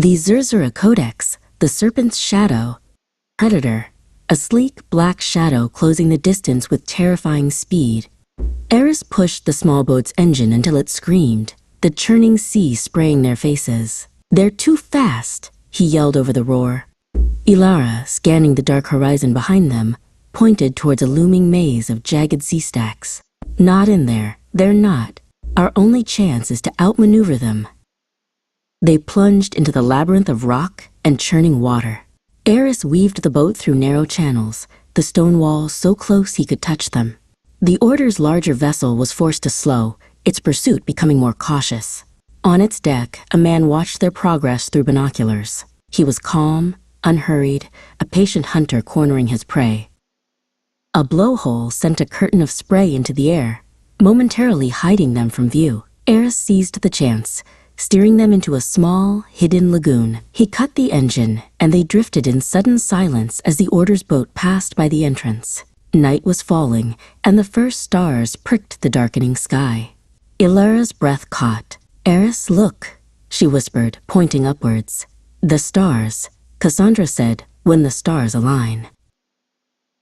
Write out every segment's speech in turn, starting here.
The Zerzura Codex, the serpent's shadow, predator, a sleek black shadow closing the distance with terrifying speed. Eris pushed the small boat's engine until it screamed, the churning sea spraying their faces. "They're too fast," he yelled over the roar. Ilara, scanning the dark horizon behind them, pointed towards a looming maze of jagged sea stacks. "Not in there. They're not. Our only chance is to outmaneuver them." They plunged into the labyrinth of rock and churning water. Eris weaved the boat through narrow channels, the stone walls so close he could touch them. The Order's larger vessel was forced to slow, its pursuit becoming more cautious. On its deck, a man watched their progress through binoculars. He was calm, unhurried, a patient hunter cornering his prey. A blowhole sent a curtain of spray into the air, momentarily hiding them from view. Eris seized the chance, steering them into a small, hidden lagoon. He cut the engine, and they drifted in sudden silence as the Order's boat passed by the entrance. Night was falling, and the first stars pricked the darkening sky. Ilara's breath caught. "Eris, look," she whispered, pointing upwards. "The stars," Cassandra said, "when the stars align."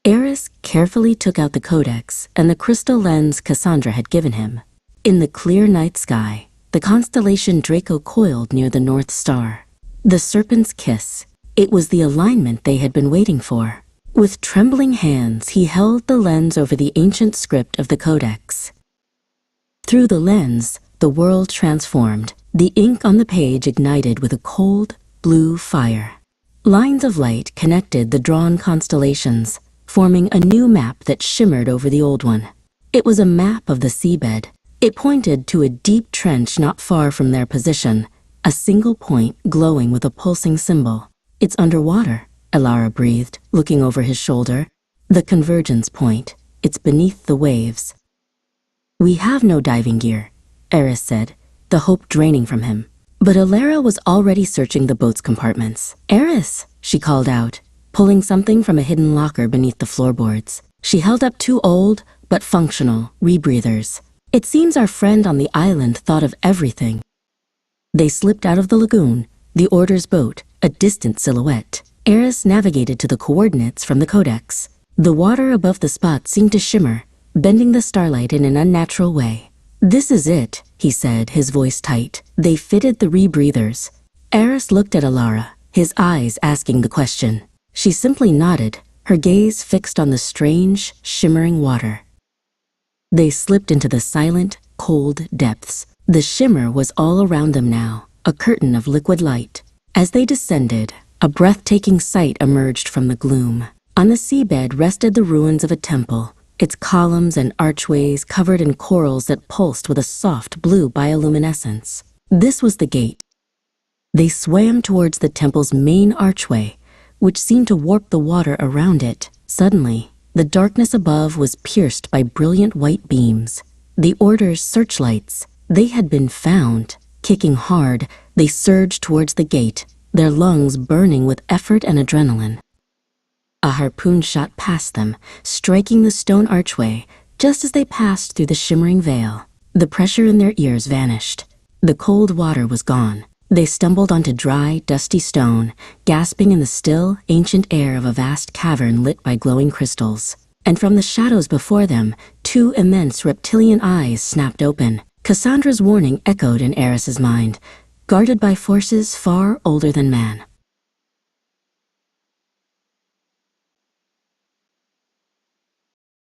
Eris carefully took out the codex and the crystal lens Cassandra had given him. In the clear night sky, the constellation Draco coiled near the North Star. The serpent's kiss. It was the alignment they had been waiting for. With trembling hands, he held the lens over the ancient script of the codex. Through the lens, the world transformed. The ink on the page ignited with a cold, blue fire. Lines of light connected the drawn constellations, forming a new map that shimmered over the old one. It was a map of the seabed. It pointed to a deep trench not far from their position, a single point glowing with a pulsing symbol. "It's underwater," Ilara breathed, looking over his shoulder. "The convergence point. It's beneath the waves." "We have no diving gear," Eris said, the hope draining from him. But Ilara was already searching the boat's compartments. "Eris," she called out, pulling something from a hidden locker beneath the floorboards. She held up two old, but functional, rebreathers. "It seems our friend on the island thought of everything." They slipped out of the lagoon, the Order's boat, a distant silhouette. Eris navigated to the coordinates from the codex. The water above the spot seemed to shimmer, bending the starlight in an unnatural way. "This is it," he said, his voice tight. They fitted the rebreathers. Eris looked at Ilara, his eyes asking the question. She simply nodded, her gaze fixed on the strange, shimmering water. They slipped into the silent, cold depths. The shimmer was all around them now, a curtain of liquid light. As they descended, a breathtaking sight emerged from the gloom. On the seabed rested the ruins of a temple, its columns and archways covered in corals that pulsed with a soft blue bioluminescence. This was the gate. They swam towards the temple's main archway, which seemed to warp the water around it. Suddenly, the darkness above was pierced by brilliant white beams. The Order's searchlights. They had been found. Kicking hard, they surged towards the gate, their lungs burning with effort and adrenaline. A harpoon shot past them, striking the stone archway just as they passed through the shimmering veil. The pressure in their ears vanished. The cold water was gone. They stumbled onto dry, dusty stone, gasping in the still, ancient air of a vast cavern lit by glowing crystals. And from the shadows before them, two immense reptilian eyes snapped open. Cassandra's warning echoed in Eris's mind, guarded by forces far older than man.